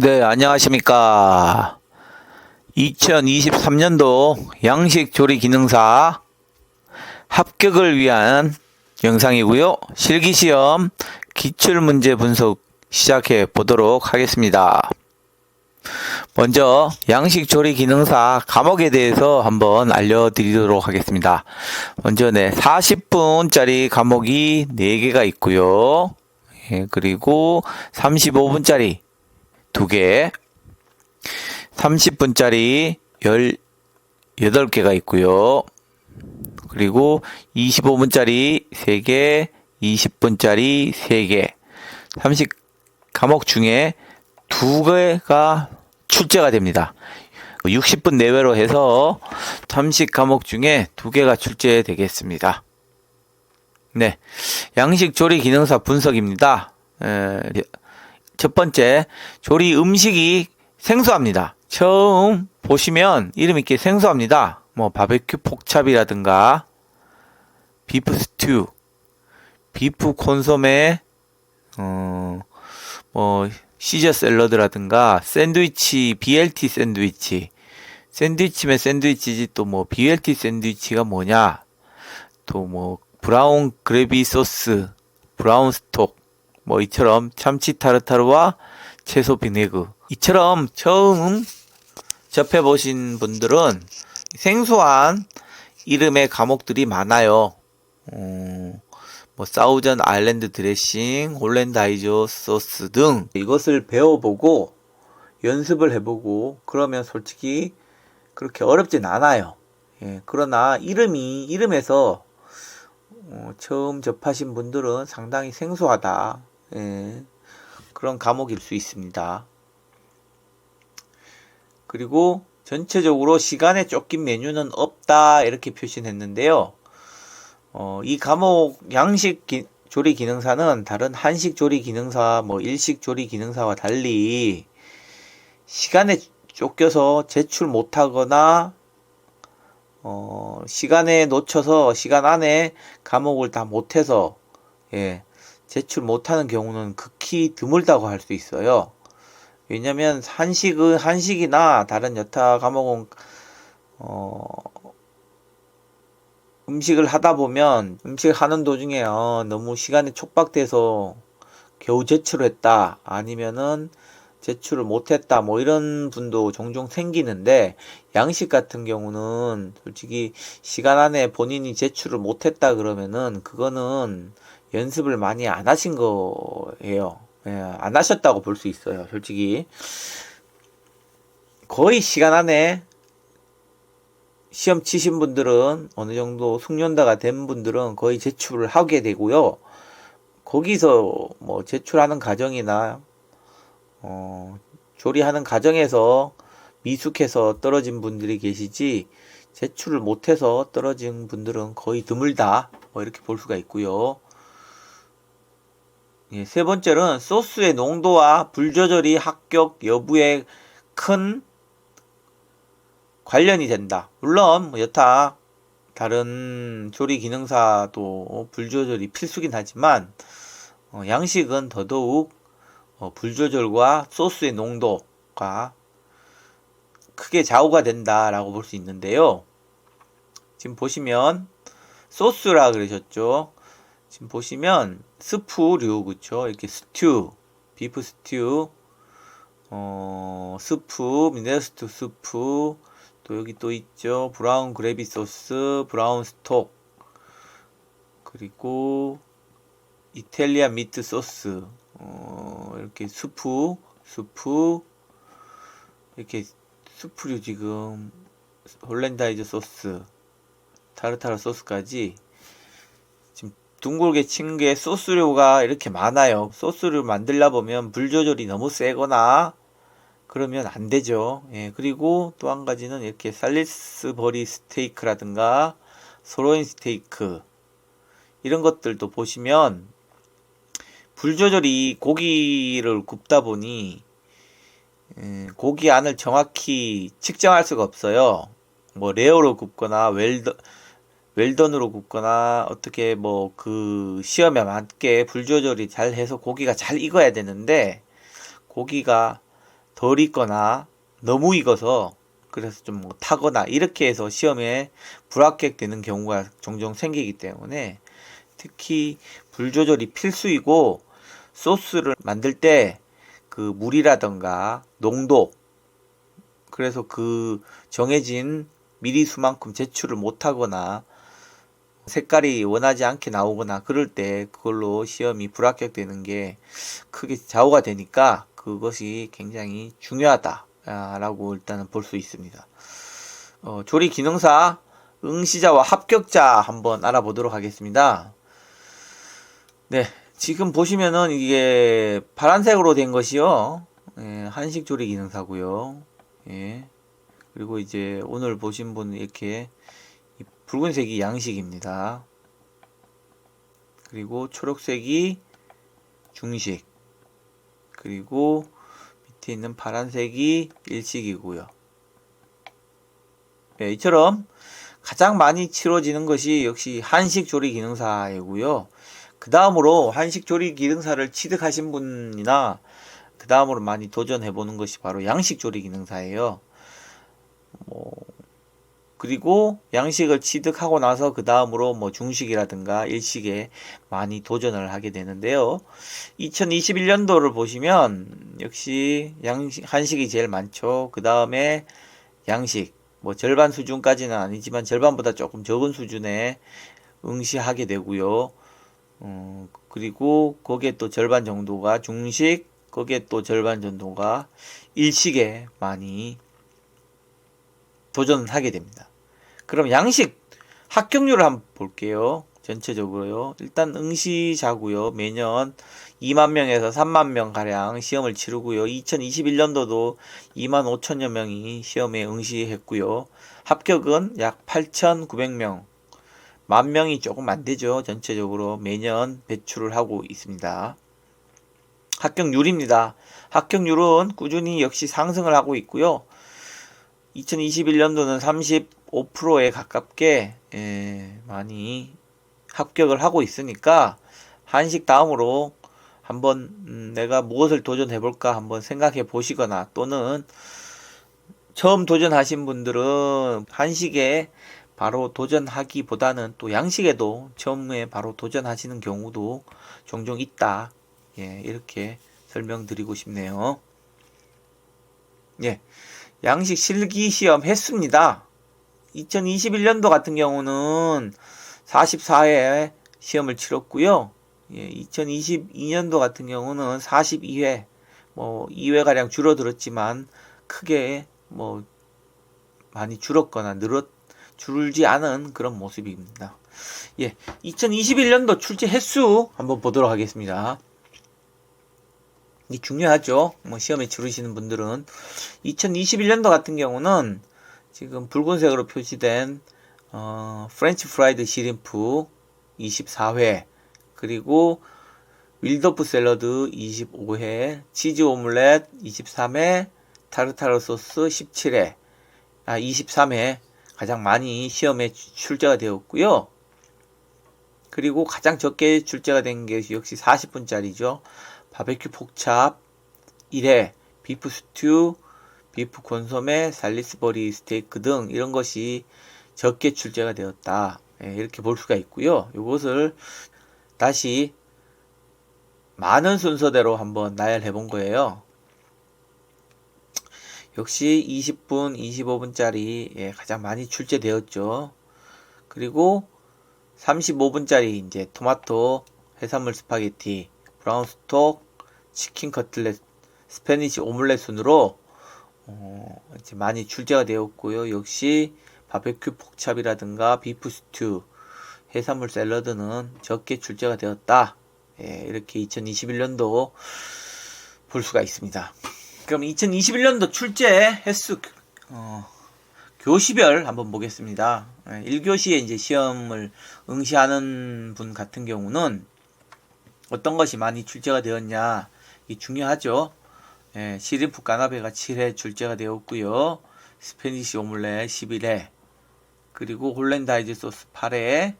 네, 안녕하십니까. 2023년도 양식조리기능사 합격을 위한 영상이고요. 실기시험 기출문제 분석 시작해 보도록 하겠습니다. 먼저 양식조리기능사 과목에 대해서 한번 알려드리도록 하겠습니다. 먼저 40분짜리 과목이 4개가 있고요. 그리고 35분짜리 2개, 30분짜리 18개가 있고요. 그리고 25분짜리 3개, 20분짜리 3개, 30 과목 중에 2개가 출제가 됩니다. 60분 내외로 해서 30 과목 중에 2개가 출제되겠습니다. 네, 양식 조리 기능사 분석입니다. 첫 번째, 조리 음식이 생소합니다. 처음 보시면 이름 있게 생소합니다. 바베큐 폭찹이라든가 비프 스튜, 비프 콘소메, 시저 샐러드라든가 샌드위치, BLT 샌드위치. 샌드위치면 샌드위치지 또 BLT 샌드위치가 뭐냐? 또 브라운 그래비 소스, 브라운 스톡. 이처럼 참치 타르타르와 채소 비네그. 이처럼 처음 접해보신 분들은 생소한 이름의 과목들이 많아요. 사우전 아일랜드 드레싱, 홀랜다이저 소스 등 이것을 배워보고 연습을 해보고 그러면 솔직히 그렇게 어렵진 않아요. 그러나 이름에서 처음 접하신 분들은 상당히 생소하다. 그런 과목일 수 있습니다. 그리고 전체적으로 시간에 쫓긴 메뉴는 없다 이렇게 표시했는데요. 이 과목 양식 조리 기능사는 다른 한식 조리 기능사, 일식 조리 기능사와 달리 시간에 쫓겨서 제출 못하거나 시간에 놓쳐서 시간 안에 과목을 다 못해서 제출 못하는 경우는 극히 드물다고 할 수 있어요. 왜냐면 한식이나 다른 여타 과목은 음식을 하다 보면 음식을 하는 도중에 너무 시간이 촉박돼서 겨우 제출을 했다 아니면은 제출을 못했다 이런 분도 종종 생기는데, 양식 같은 경우는 솔직히 시간 안에 본인이 제출을 못했다 그러면은 그거는 연습을 많이 안 하신 거예요. 안 하셨다고 볼 수 있어요. 솔직히 거의 시간 안에 시험 치신 분들은 어느 정도 숙련자가 된 분들은 거의 제출을 하게 되고요. 거기서 제출하는 과정이나 조리하는 과정에서 미숙해서 떨어진 분들이 계시지 제출을 못해서 떨어진 분들은 거의 드물다 이렇게 볼 수가 있고요. 세 번째는 소스의 농도와 불 조절이 합격 여부에 큰 관련이 된다. 물론 여타 다른 조리 기능사도 불 조절이 필수긴 하지만 양식은 더더욱 불 조절과 소스의 농도가 크게 좌우가 된다라고 볼 수 있는데요. 지금 보시면 소스라 그러셨죠. 지금 보시면 스프류, 그쵸? 이렇게 스튜, 비프 스튜, 스프, 미네스트 스프, 또 여기 또 있죠. 브라운 그래비 소스, 브라운 스톡, 그리고 이탈리안 미트 소스, 이렇게 스프, 이렇게 스프류 지금 홀랜다이저 소스, 타르타르 소스까지 지금 둥글게 친 게 소스류가 이렇게 많아요. 소스를 만들다 보면 불 조절이 너무 세거나 그러면 안 되죠. 그리고 또 한 가지는 이렇게 살리스버리 스테이크라든가 소로인 스테이크 이런 것들도 보시면 불 조절이 고기를 굽다 보니 고기 안을 정확히 측정할 수가 없어요. 레어로 굽거나 웰던으로 굽거나 어떻게 그 시험에 맞게 불 조절이 잘 해서 고기가 잘 익어야 되는데 고기가 덜 익거나 너무 익어서 그래서 좀 뭐 타거나 이렇게 해서 시험에 불합격되는 경우가 종종 생기기 때문에 특히 불 조절이 필수이고, 소스를 만들 때 그 물이라던가 농도, 그래서 그 정해진 미리수만큼 제출을 못하거나 색깔이 원하지 않게 나오거나 그럴 때 그걸로 시험이 불합격되는 게 크게 좌우가 되니까 그것이 굉장히 중요하다라고 일단은 볼 수 있습니다. 조리 기능사 응시자와 합격자 한번 알아보도록 하겠습니다. 네, 지금 보시면은 이게 파란색으로 된 것이요, 예, 한식 조리 기능사고요. 예, 그리고 이제 오늘 보신 분은 이렇게 붉은색이 양식입니다. 그리고 초록색이 중식, 그리고 밑에 있는 파란색이 일식이고요. 네, 이처럼 가장 많이 치러지는 것이 역시 한식 조리 기능사이고요. 그 다음으로 한식 조리 기능사를 취득하신 분이나 그 다음으로 많이 도전해 보는 것이 바로 양식 조리 기능사예요. 그리고 양식을 취득하고 나서 그 다음으로 뭐 중식이라든가 일식에 많이 도전을 하게 되는데요. 2021년도를 보시면 역시 한식이 제일 많죠. 그 다음에 양식, 뭐 절반 수준까지는 아니지만 절반보다 조금 적은 수준에 응시하게 되고요. 그리고 거기에 또 절반 정도가 중식, 거기에 또 절반 정도가 일식에 많이 도전을 하게 됩니다. 그럼 양식 합격률을 한번 볼게요. 전체적으로요. 일단 응시자고요. 매년 2만 명에서 3만 명 가량 시험을 치르고요. 2021년도도 2만 5천여 명이 시험에 응시했고요. 합격은 약 8,900명. 만 명이 조금 안 되죠. 전체적으로 매년 배출을 하고 있습니다. 합격률입니다. 합격률은 꾸준히 역시 상승을 하고 있고요. 2021년도는 35%에 가깝게 많이 합격을 하고 있으니까 한식 다음으로 한번 내가 무엇을 도전해 볼까 한번 생각해 보시거나, 또는 처음 도전하신 분들은 한식에 바로 도전하기보다는 또 양식에도 처음에 바로 도전하시는 경우도 종종 있다. 예, 이렇게 설명드리고 싶네요. 예, 양식 실기시험 했습니다. 2021년도 같은 경우는 44회 시험을 치렀고요. 예, 2022년도 같은 경우는 42회, 뭐 2회가량 줄어들었지만 크게 뭐 많이 줄었거나 줄지 않은 그런 모습입니다. 예, 2021년도 출제 횟수 한번 보도록 하겠습니다. 이 중요하죠. 뭐 시험에 치르시는 분들은 2021년도 같은 경우는 지금 붉은색으로 표시된 프렌치 프라이드 시림프 24회, 그리고 윌더프 샐러드 25회, 치즈 오믈렛 23회, 타르타르 소스 17회, 23회 가장 많이 시험에 출제가 되었고요. 그리고 가장 적게 출제가 된 게 역시 40분짜리죠. 바베큐 폭찹 1회, 비프 스튜, 비프 콘소메, 살리스버리 스테이크 등 이런 것이 적게 출제가 되었다. 이렇게 볼 수가 있고요. 이것을 다시 많은 순서대로 한번 나열해 본 거예요. 역시 20분, 25분짜리 가장 많이 출제되었죠. 그리고 35분짜리 이제 토마토, 해산물 스파게티, 브라운 스톡, 치킨 커틀렛, 스페니시 오믈렛 순으로 이제 많이 출제가 되었고요. 역시 바베큐 폭찹이라든가 비프 스튜, 해산물 샐러드는 적게 출제가 되었다. 이렇게 2021년도 볼 수가 있습니다. 그럼 2021년도 출제 횟수 교시별 한번 보겠습니다. 1교시에 이제 시험을 응시하는 분 같은 경우는 어떤 것이 많이 출제가 되었냐, 이 중요하죠. 시림프 까나베가 7회 출제가 되었고요. 스페니시 오믈렛 11회, 그리고 홀랜다이즈 소스 8회,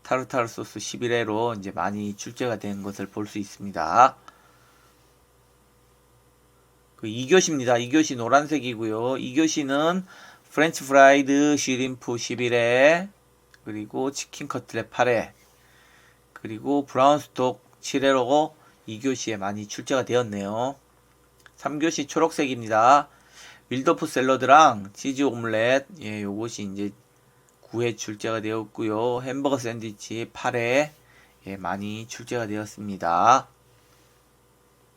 타르타르 소스 11회로 이제 많이 출제가 된 것을 볼 수 있습니다. 그 2교시입니다. 2교시 노란색이고요. 2교시는 프렌치 프라이드 쉬림프 11회, 그리고 치킨 커틀렛 8회, 그리고 브라운 스톡 7회로 2교시에 많이 출제가 되었네요. 3교시 초록색입니다. 윌더프 샐러드랑 치즈 오믈렛, 예, 요것이 이제 9회 출제가 되었고요. 햄버거 샌드위치 8회, 예, 많이 출제가 되었습니다.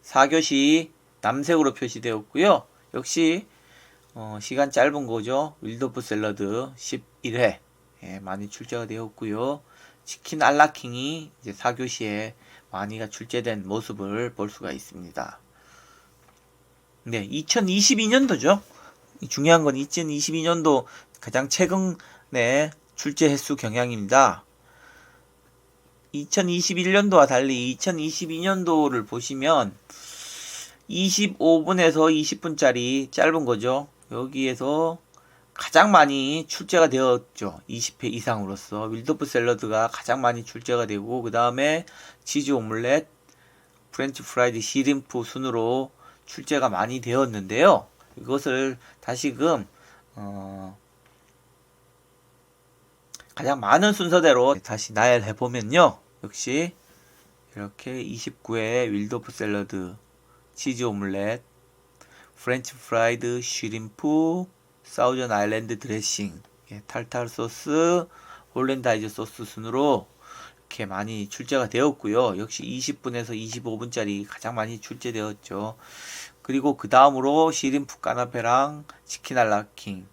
4교시 남색으로 표시되었고요. 역시 시간 짧은 거죠. 윌더프 샐러드 11회, 예, 많이 출제가 되었고요. 치킨 알라킹이 이제 4교시에 많이가 출제된 모습을 볼 수가 있습니다. 네, 2022년도죠. 중요한 건 2022년도 가장 최근에 출제 횟수 경향입니다. 2021년도와 달리 2022년도를 보시면 25분에서 20분짜리 짧은 거죠. 여기에서 가장 많이 출제가 되었죠. 20회 이상으로서 윌더프 샐러드가 가장 많이 출제가 되고, 그 다음에 치즈 오믈렛, 프렌치 프라이드 시림프 순으로 출제가 많이 되었는데요. 이것을 다시금 가장 많은 순서대로 다시 나열해 보면요, 역시 이렇게 29회 윌더프 샐러드, 치즈 오믈렛, 프렌치 프라이드 쉬림프, 사우전 아일랜드 드레싱, 예, 탈탈 소스, 홀랜다이즈 소스 순으로 이렇게 많이 출제가 되었고요. 역시 20분에서 25분짜리 가장 많이 출제되었죠. 그리고 그 다음으로 시림프 까나페랑 치킨 알라킹,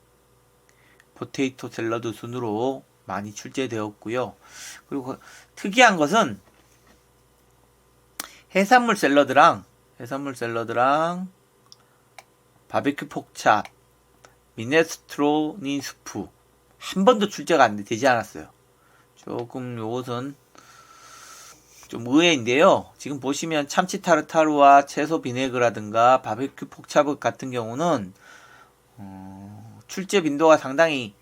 포테이토 샐러드 순으로 많이 출제되었고요. 그리고 특이한 것은 해산물 샐러드랑 바베큐 폭찹, 미네스트로니 스프 한 번도 출제가 되지 않았어요. 조금 요것은 좀 의외인데요. 지금 보시면 참치 타르타르와 채소 비네그라든가 바베큐 폭차브 같은 경우는 출제 빈도가 상당히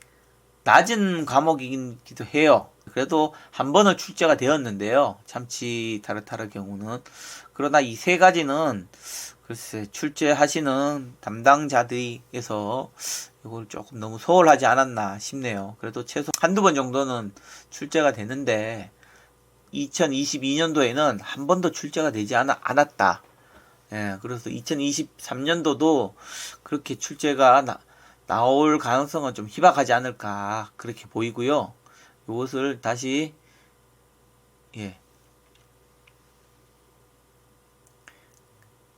낮은 과목이기도 해요. 그래도 한 번은 출제가 되었는데요. 참치 타르타르 경우는. 그러나 이 세 가지는 글쎄 출제하시는 담당자들에서 이걸 조금 너무 소홀하지 않았나 싶네요. 그래도 최소 한두 번 정도는 출제가 되는데 2022년도에는 한 번도 출제가 되지 않았다. 예, 그래서 2023년도도 그렇게 출제가 나올 가능성은 좀 희박하지 않을까 그렇게 보이고요. 이것을 다시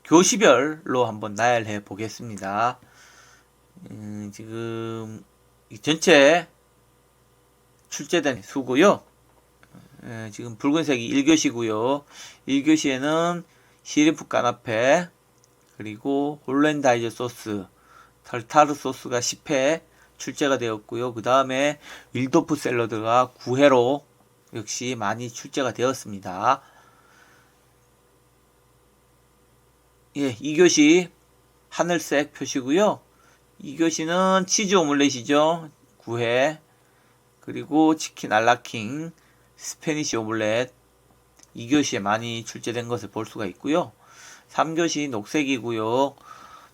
교시별로 한번 나열해 보겠습니다. 지금 전체 출제된 수고요. 지금 붉은색이 1교시고요. 1교시에는 시리프 까나페, 그리고 홀랜다이저 소스, 타르타르 소스가 10회 출제가 되었고요. 그 다음에 윌더프 샐러드가 9회로 역시 많이 출제가 되었습니다. 예, 2교시 하늘색 표시고요. 2교시는 치즈 오믈렛이죠. 9회. 그리고 치킨 알라킹, 스페니시 오믈렛 2교시에 많이 출제된 것을 볼 수가 있고요. 3교시 녹색이고요.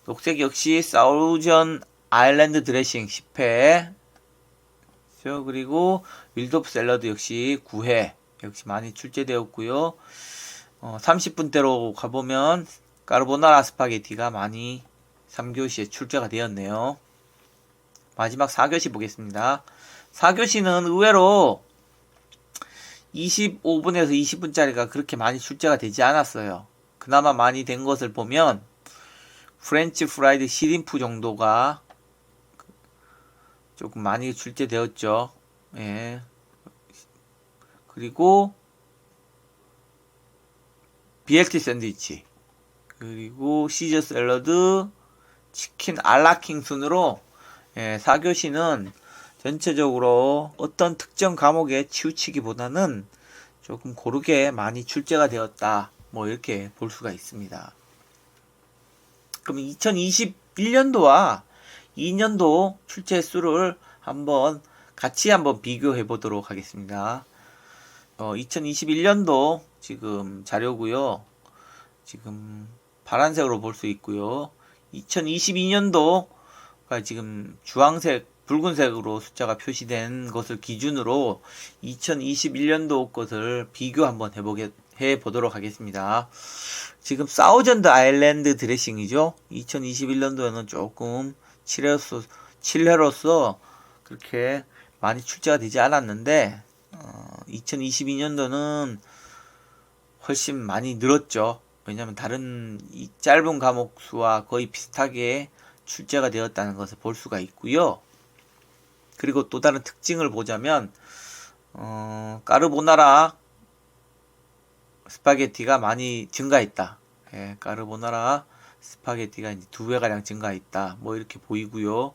녹색 역시 사우전 아일랜드 드레싱 10회. 그리고 윌더프 샐러드 역시 9회 역시 많이 출제되었고요. 30분대로 가보면 까르보나라 스파게티가 많이 3교시에 출제가 되었네요. 마지막 4교시 보겠습니다. 4교시는 의외로 25분에서 20분짜리가 그렇게 많이 출제가 되지 않았어요. 그나마 많이 된 것을 보면 프렌치 프라이드 시림프 정도가 조금 많이 출제되었죠. 예. 그리고 BLT 샌드위치, 그리고 시저 샐러드, 치킨 알라킹 순으로 4교시는 전체적으로 어떤 특정 과목에 치우치기보다는 조금 고르게 많이 출제가 되었다. 뭐 이렇게 볼 수가 있습니다. 그럼 2021년도와 2년도 출제 수를 같이 한번 비교해 보도록 하겠습니다. 2021년도 지금 자료고요. 지금 파란색으로 볼 수 있고요. 2022년도가 지금 주황색, 붉은색으로 숫자가 표시된 것을 기준으로 2021년도 것을 비교 한번 해보도록 하겠습니다. 지금 사우전드 아일랜드 드레싱이죠. 2021년도에는 조금 칠회로서 그렇게 많이 출제가 되지 않았는데 2022년도는 훨씬 많이 늘었죠. 왜냐하면 다른 이 짧은 과목 수와 거의 비슷하게 출제가 되었다는 것을 볼 수가 있고요. 그리고 또 다른 특징을 보자면 까르보나라 스파게티가 많이 증가했다. 예, 까르보나라 스파게티가 이제 2배가량 증가했다. 뭐 이렇게 보이고요.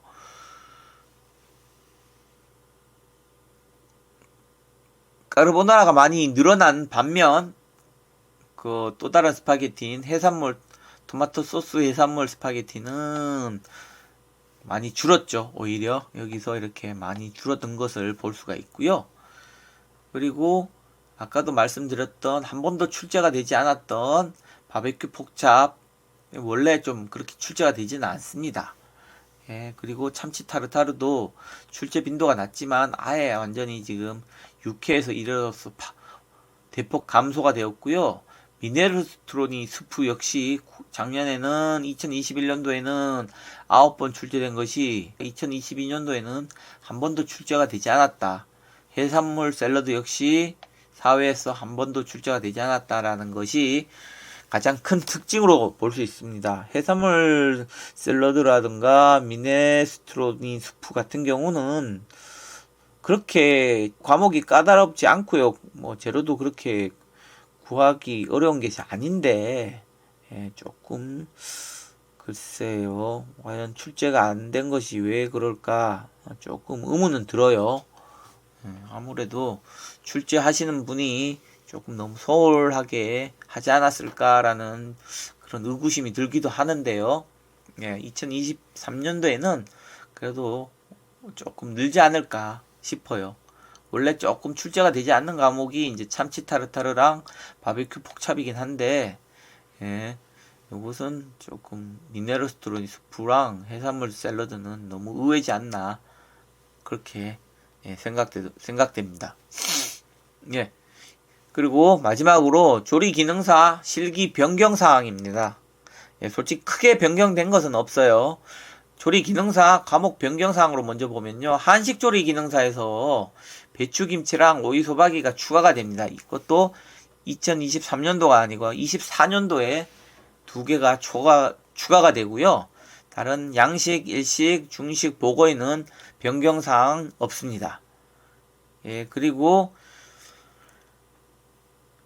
까르보나라가 많이 늘어난 반면 그 또 다른 스파게티인 해산물 토마토 소스 해산물 스파게티는 많이 줄었죠. 오히려 여기서 이렇게 많이 줄어든 것을 볼 수가 있고요. 그리고 아까도 말씀드렸던 한 번도 출제가 되지 않았던 바베큐 폭찹 원래 좀 그렇게 출제가 되지는 않습니다. 예, 그리고 참치 타르타르도 출제 빈도가 낮지만 아예 완전히 지금 6회에서 1회로서 대폭 감소가 되었고요. 미네스트로니 스프 역시 작년에는 2021년도에는 9번 출제된 것이 2022년도에는 한 번도 출제가 되지 않았다. 해산물 샐러드 역시 4회에서 한 번도 출제가 되지 않았다라는 것이 가장 큰 특징으로 볼 수 있습니다. 해산물 샐러드라든가 미네스트로니 스프 같은 경우는 그렇게 과목이 까다롭지 않고요. 뭐 재료도 그렇게 구하기 어려운 것이 아닌데 조금 글쎄요. 과연 출제가 안 된 것이 왜 그럴까 조금 의문은 들어요. 아무래도 출제하시는 분이 조금 너무 소홀하게 하지 않았을까라는 그런 의구심이 들기도 하는데요. 2023년도에는 그래도 조금 늘지 않을까 싶어요. 원래 조금 출제가 되지 않는 과목이 이제 참치 타르타르랑 바베큐 폭찹이긴 한데, 이것은 조금 미네스트로니 스프랑 해산물 샐러드는 너무 의외지 않나 그렇게 생각됩니다. 예. 그리고 마지막으로 조리 기능사 실기 변경 사항입니다. 솔직히 크게 변경된 것은 없어요. 조리 기능사 과목 변경 사항으로 먼저 보면요. 한식 조리 기능사에서 배추김치랑 오이소박이가 추가가 됩니다. 이것도 2023년도가 아니고 24년도에 2개가 추가가 되고요. 다른 양식, 일식, 중식, 보고에는 변경사항 없습니다. 그리고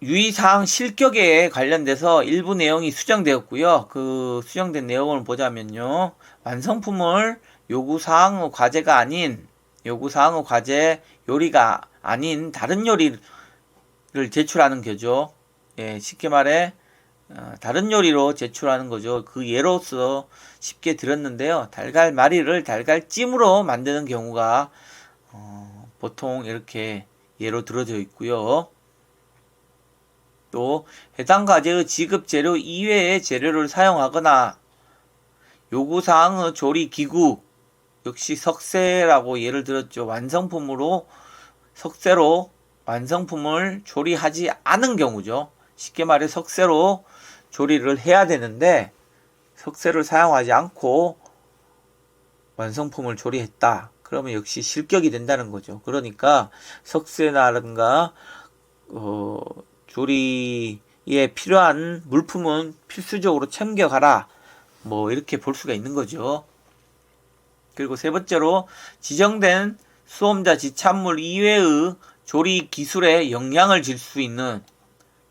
유의사항 실격에 관련돼서 일부 내용이 수정되었고요. 그 수정된 내용을 보자면요. 완성품을 요구사항의 과제가 아닌 요구사항의 과제 요리가 아닌 다른 요리를 제출하는 거죠. 쉽게 말해 다른 요리로 제출하는 거죠. 그 예로서 쉽게 들었는데요. 달걀말이를 달걀찜으로 만드는 경우가 보통 이렇게 예로 들어져 있고요. 또 해당 과제의 지급 재료 이외의 재료를 사용하거나 요구사항의 조리 기구 역시 석쇠라고 예를 들었죠. 석쇠로 완성품을 조리하지 않은 경우죠. 쉽게 말해 석쇠로 조리를 해야 되는데 석쇠를 사용하지 않고 완성품을 조리했다. 그러면 역시 실격이 된다는 거죠. 그러니까 석쇠라든가 조리에 필요한 물품은 필수적으로 챙겨가라. 뭐 이렇게 볼 수가 있는 거죠. 그리고 세 번째로 지정된 수험자 지참물 이외의 조리 기술에 영향을 줄 수 있는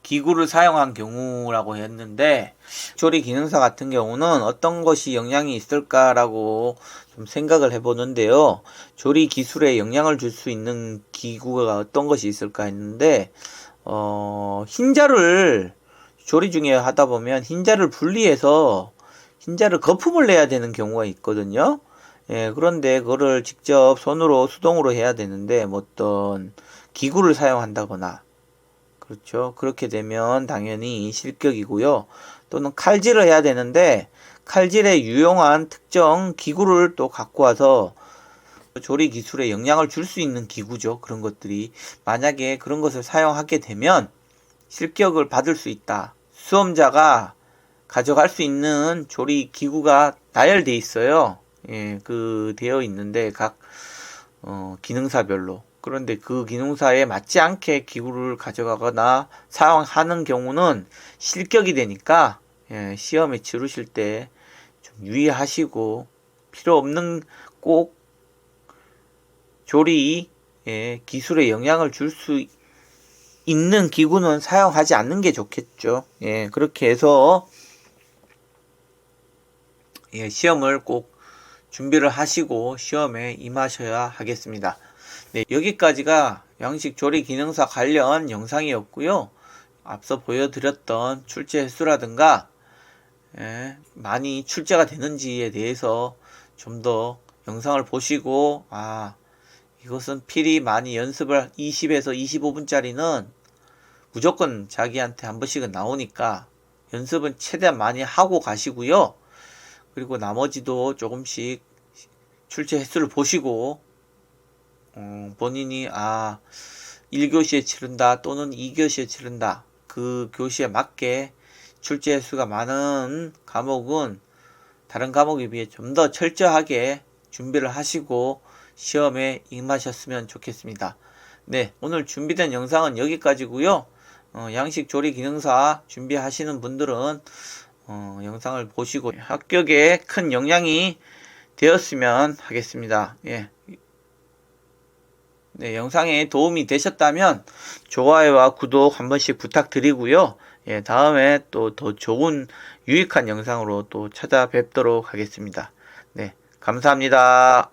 기구를 사용한 경우라고 했는데 조리 기능사 같은 경우는 어떤 것이 영향이 있을까라고 좀 생각을 해보는데요. 조리 기술에 영향을 줄 수 있는 기구가 어떤 것이 있을까 했는데 흰자를 조리 중에 하다 보면 흰자를 분리해서 흰자를 거품을 내야 되는 경우가 있거든요. 그런데 그거를 직접 손으로 수동으로 해야 되는데 어떤 기구를 사용한다거나 그렇죠. 그렇게 되면 당연히 실격이고요. 또는 칼질을 해야 되는데 칼질에 유용한 특정 기구를 또 갖고 와서 조리 기술에 영향을 줄 수 있는 기구죠. 그런 것들이 만약에 그런 것을 사용하게 되면 실격을 받을 수 있다. 수험자가 가져갈 수 있는 조리 기구가 나열되어 있어요. 예, 되어 있는데 각 기능사별로. 그런데 그 기능사에 맞지 않게 기구를 가져가거나 사용하는 경우는 실격이 되니까 예, 시험에 치르실 때 좀 유의하시고 필요 없는 꼭 조리 기술에 영향을 줄 수 있는 기구는 사용하지 않는 게 좋겠죠. 예, 그렇게 해서 예, 시험을 꼭 준비를 하시고 시험에 임하셔야 하겠습니다. 네, 여기까지가 양식 조리 기능사 관련 영상이었고요. 앞서 보여드렸던 출제 횟수라든가 많이 출제가 되는지에 대해서 좀 더 영상을 보시고 이것은 필히 많이 연습을 20에서 25분짜리는 무조건 자기한테 한 번씩은 나오니까 연습은 최대한 많이 하고 가시고요. 그리고 나머지도 조금씩 출제 횟수를 보시고 본인이 1교시에 치른다 또는 2교시에 치른다 그 교시에 맞게 출제 횟수가 많은 과목은 다른 과목에 비해 좀 더 철저하게 준비를 하시고 시험에 임하셨으면 좋겠습니다. 네, 오늘 준비된 영상은 여기까지고요. 양식 조리 기능사 준비하시는 분들은 영상을 보시고 합격에 큰 영향이 되었으면 하겠습니다. 예. 네, 영상에 도움이 되셨다면 좋아요와 구독 한 번씩 부탁드리고요. 예, 다음에 또 더 좋은 유익한 영상으로 또 찾아뵙도록 하겠습니다. 네, 감사합니다.